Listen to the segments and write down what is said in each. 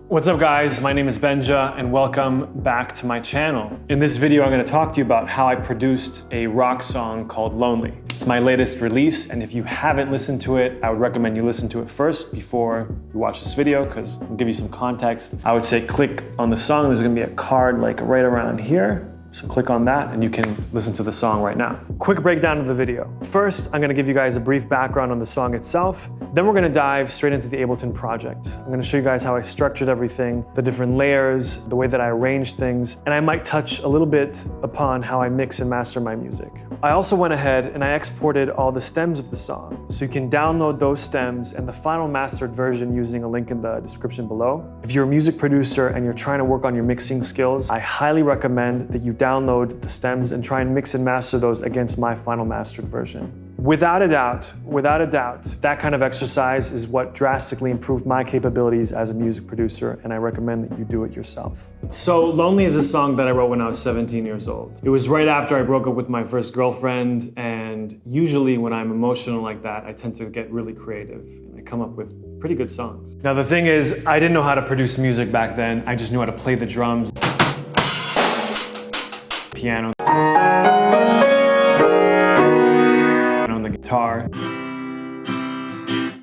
What's up guys, my name is Benja and welcome back to my channel. In this video I'm going to talk to you about how I produced a rock song called Lonely. It's my latest release, and if you haven't listened to it, I would recommend you listen to it first before you watch this video because I'll give you some context. I would say click on the song, there's going to be a card like right around here. So click on that and you can listen to the song right now. Quick breakdown of the video. First, I'm gonna give you guys a brief background on the song itself. Then we're gonna dive straight into the Ableton project. I'm gonna show you guys how I structured everything, the different layers, the way that I arranged things, and I might touch a little bit upon how I mix and master my music. I also went ahead and I exported all the stems of the song, so you can download those stems and the final mastered version using a link in the description below. If you're a music producer and you're trying to work on your mixing skills, I highly recommend that you download the stems and try and mix and master those against my final mastered version. Without a doubt, that kind of exercise is what drastically improved my capabilities as a music producer, and I recommend that you do it yourself. So Lonely is a song that I wrote when I was 17 years old. It was right after I broke up with my first girlfriend, and usually when I'm emotional like that, I tend to get really creative and I come up with pretty good songs. Now the thing is, I didn't know how to produce music back then. I just knew how to play the drums, piano, and on the guitar.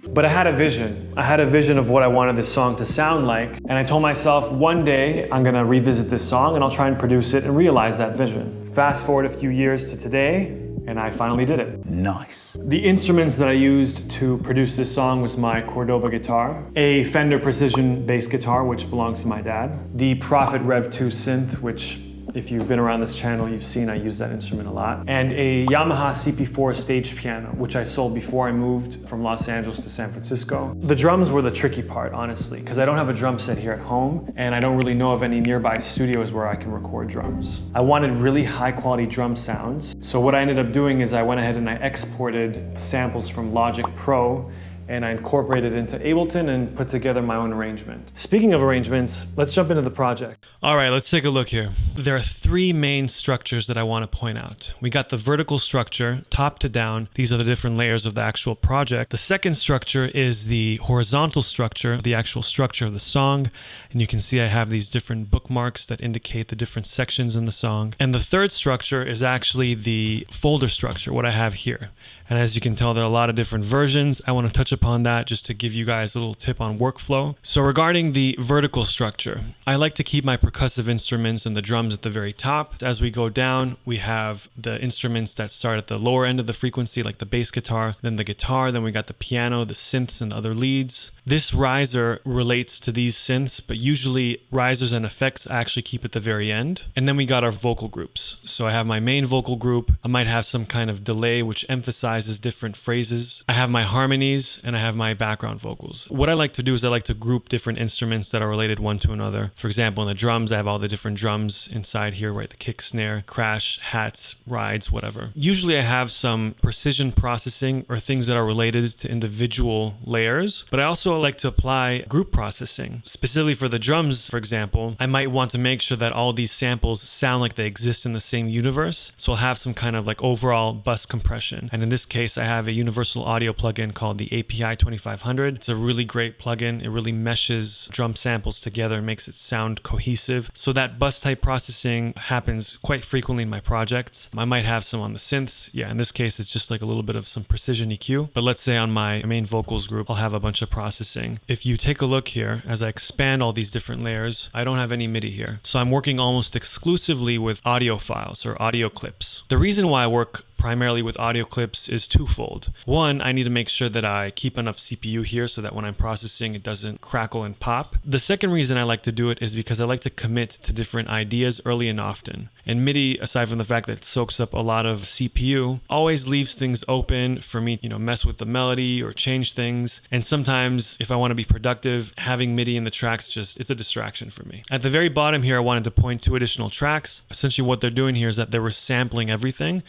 But I had a vision. I had a vision of what I wanted this song to sound like. And I told myself one day I'm gonna revisit this song and I'll try and produce it and realize that vision. Fast forward a few years to today, and I finally did it. Nice. The instruments that I used to produce this song was my Cordoba guitar, a Fender Precision bass guitar, which belongs to my dad, the Prophet Rev 2 synth, which if you've been around this channel, you've seen I use that instrument a lot, and a Yamaha CP4 stage piano, which I sold before I moved from Los Angeles to San Francisco. The drums were the tricky part, honestly, because I don't have a drum set here at home, and I don't really know of any nearby studios where I can record drums. I wanted really high quality drum sounds, so what I ended up doing is I went ahead and I exported samples from Logic Pro, and I incorporated it into Ableton and put together my own arrangement. Speaking of arrangements, let's jump into the project. All right, let's take a look here. There are three main structures that I want to point out. We got the vertical structure, top to down. These are the different layers of the actual project. The second structure is the horizontal structure, the actual structure of the song. And you can see I have these different bookmarks that indicate the different sections in the song. And the third structure is actually the folder structure, what I have here. And as you can tell, there are a lot of different versions. I want to touch upon that just to give you guys a little tip on workflow. So regarding the vertical structure, I like to keep my percussive instruments and the drums at the very top. As we go down, we have the instruments that start at the lower end of the frequency, like the bass guitar, then the guitar, then we got the piano, the synths, and the other leads. This riser relates to these synths, but usually risers and effects I actually keep at the very end. And then we got our vocal groups. So I have my main vocal group. I might have some kind of delay which emphasizes different phrases. I have my harmonies and I have my background vocals. What I like to do is I like to group different instruments that are related one to another. For example, in the drums, I have all the different drums inside here, right? The kick, snare, crash, hats, rides, whatever. Usually I have some precision processing or things that are related to individual layers, but I also like to apply group processing. Specifically for the drums, for example, I might want to make sure that all these samples sound like they exist in the same universe. So I'll have some kind of like overall bus compression. And in this case, I have a universal audio plugin called the API 2500. It's a really great plugin. It really meshes drum samples together and makes it sound cohesive. So that bus type processing happens quite frequently in my projects. I might have some on the synths. Yeah, in this case, it's just like a little bit of some precision EQ. But let's say on my main vocals group, I'll have a bunch of processing. If you take a look here, as I expand all these different layers, I don't have any MIDI here. So I'm working almost exclusively with audio files or audio clips. The reason why I work primarily with audio clips is twofold. One, I need to make sure that I keep enough CPU here so that when I'm processing, it doesn't crackle and pop. The second reason I like to do it is because I like to commit to different ideas early and often. And MIDI, aside from the fact that it soaks up a lot of CPU, always leaves things open for me, mess with the melody or change things. And sometimes if I want to be productive, having MIDI in the tracks it's a distraction for me. At the very bottom here, I wanted to point to additional tracks. Essentially what they're doing here is that they were sampling everything.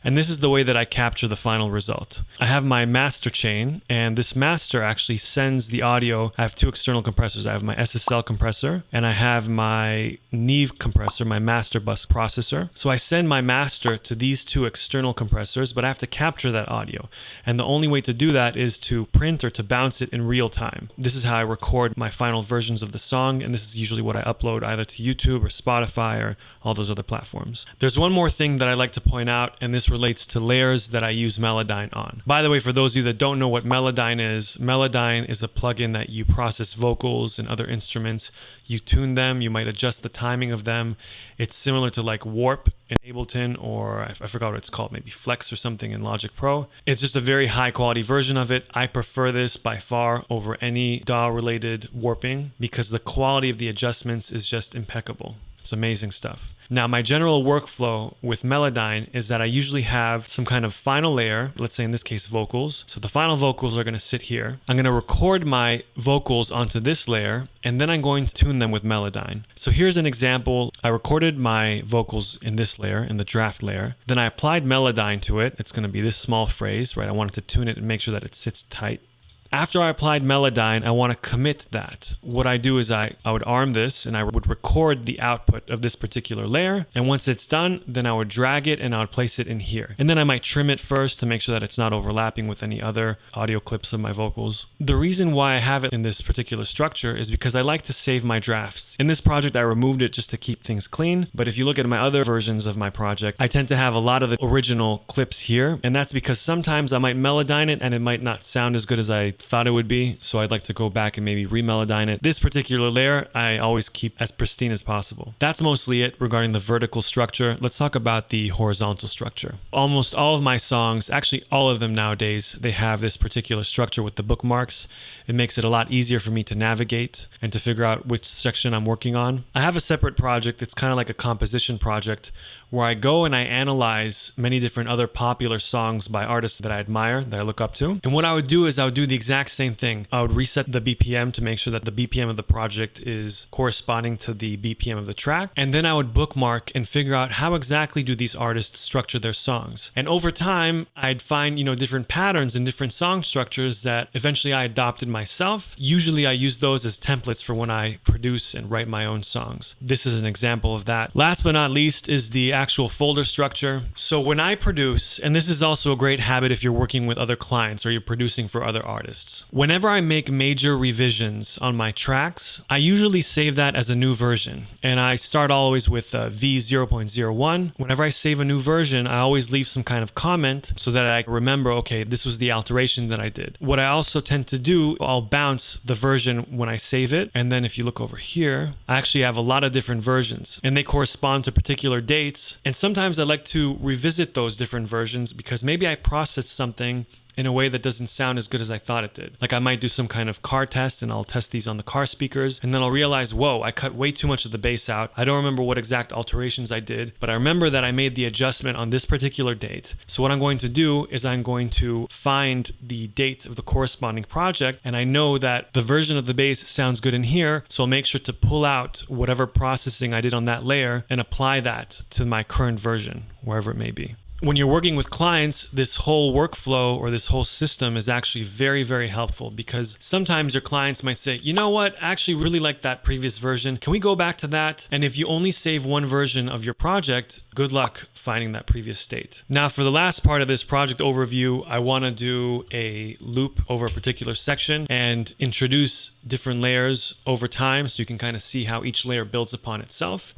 And this this is the way that I capture the final result. I have my master chain, and this master actually sends the audio. I have two external compressors. I have my SSL compressor, and I have my Neve compressor, my master bus processor. So I send my master to these two external compressors, but I have to capture that audio. And the only way to do that is to print or to bounce it in real time. This is how I record my final versions of the song, and this is usually what I upload either to YouTube or Spotify or all those other platforms. There's one more thing that I like to point out, and this relates to layers that I use Melodyne on. By the way, for those of you that don't know what Melodyne is a plugin that you process vocals and other instruments. You tune them, you might adjust the timing of them. It's similar to like Warp in Ableton, or I forgot what it's called, maybe Flex or something in Logic Pro. It's just a very high quality version of it. I prefer this by far over any DAW related warping because the quality of the adjustments is just impeccable. It's amazing stuff. Now, my general workflow with Melodyne is that I usually have some kind of final layer, let's say in this case vocals. So the final vocals are going to sit here. I'm going to record my vocals onto this layer, and then I'm going to tune them with Melodyne. So here's an example. I recorded my vocals in this layer, in the draft layer. Then I applied Melodyne to it. It's going to be this small phrase, right? I wanted to tune it and make sure that it sits tight. After I applied Melodyne, I want to commit that. What I do is I would arm this and I would record the output of this particular layer. And once it's done, then I would drag it and I would place it in here. And then I might trim it first to make sure that it's not overlapping with any other audio clips of my vocals. The reason why I have it in this particular structure is because I like to save my drafts. In this project, I removed it just to keep things clean. But if you look at my other versions of my project, I tend to have a lot of the original clips here. And that's because sometimes I might Melodyne it and it might not sound as good as I thought it would be, so I'd like to go back and maybe re-Melodyne it. This particular layer I always keep as pristine as possible. That's mostly it regarding the vertical structure. Let's talk about the horizontal structure. Almost all of my songs, actually all of them nowadays, they have this particular structure with the bookmarks. It makes it a lot easier for me to navigate and to figure out which section I'm working on. I have a separate project that's kind of like a composition project where I go and I analyze many different other popular songs by artists that I admire, that I look up to. And what I would do is I would do the exact same thing. I would reset the BPM to make sure that the BPM of the project is corresponding to the BPM of the track. And then I would bookmark and figure out how exactly do these artists structure their songs. And over time, I'd find, different patterns and different song structures that eventually I adopted myself. Usually I use those as templates for when I produce and write my own songs. This is an example of that. Last but not least is the actual folder structure. So when I produce, and this is also a great habit if you're working with other clients or you're producing for other artists, whenever I make major revisions on my tracks, I usually save that as a new version. And I start always with V0.01. Whenever I save a new version, I always leave some kind of comment so that I remember, okay, this was the alteration that I did. What I also tend to do, I'll bounce the version when I save it. And then if you look over here, I actually have a lot of different versions and they correspond to particular dates. And sometimes I like to revisit those different versions because maybe I processed something in a way that doesn't sound as good as I thought it did. Like I might do some kind of car test and I'll test these on the car speakers and then I'll realize, whoa, I cut way too much of the bass out. I don't remember what exact alterations I did, but I remember that I made the adjustment on this particular date. So what I'm going to do is I'm going to find the date of the corresponding project and I know that the version of the bass sounds good in here, so I'll make sure to pull out whatever processing I did on that layer and apply that to my current version, wherever it may be. When you're working with clients, this whole workflow or this whole system is actually very, very helpful because sometimes your clients might say, you know what, I actually really like that previous version. Can we go back to that? And if you only save one version of your project, good luck finding that previous state. Now, for the last part of this project overview, I want to do a loop over a particular section and introduce different layers over time so you can kind of see how each layer builds upon itself.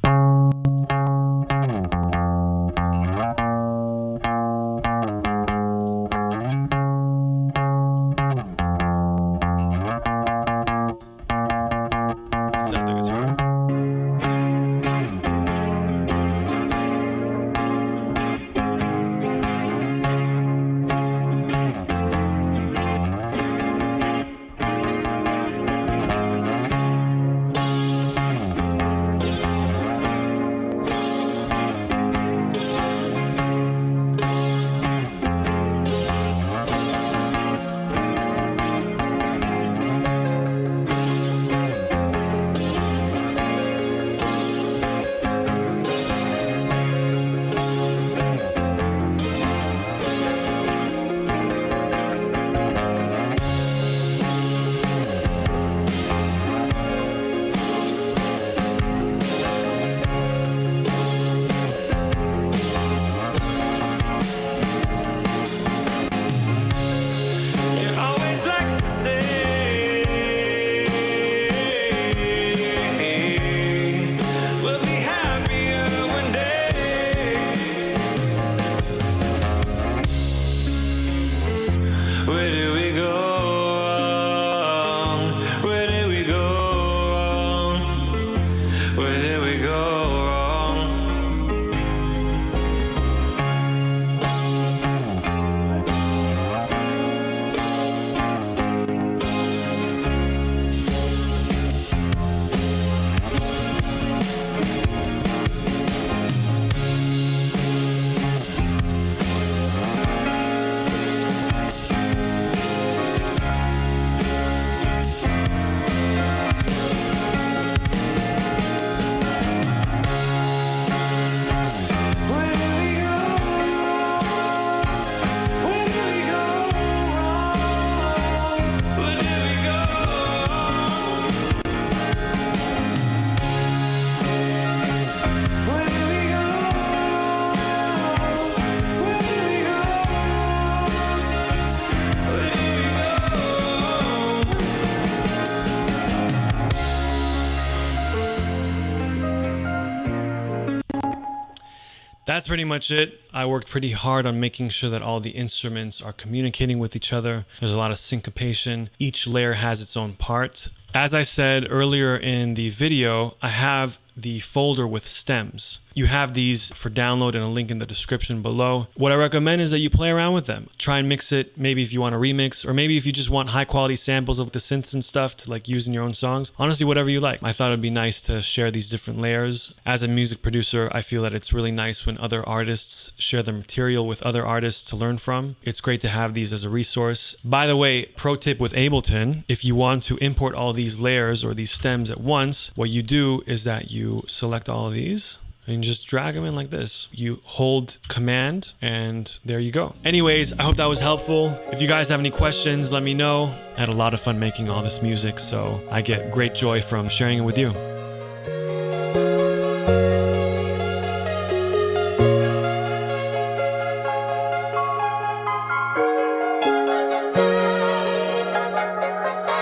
That's pretty much it. I worked pretty hard on making sure that all the instruments are communicating with each other. There's a lot of syncopation. Each layer has its own part. As I said earlier in the video, I have the folder with stems. You have these for download and a link in the description below. What I recommend is that you play around with them. Try and mix it, maybe if you want to remix, or maybe if you just want high quality samples of the synths and stuff to like use in your own songs. Honestly, whatever you like. I thought it'd be nice to share these different layers. As a music producer, I feel that it's really nice when other artists share their material with other artists to learn from. It's great to have these as a resource. By the way, pro tip with Ableton, if you want to import all these layers or these stems at once, what you do is that you select all of these and just drag them in like this. You hold Command and there you go. Anyways, I hope that was helpful. If you guys have any questions, let me know. I had a lot of fun making all this music, so I get great joy from sharing it with you.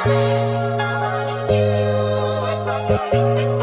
I wanna give you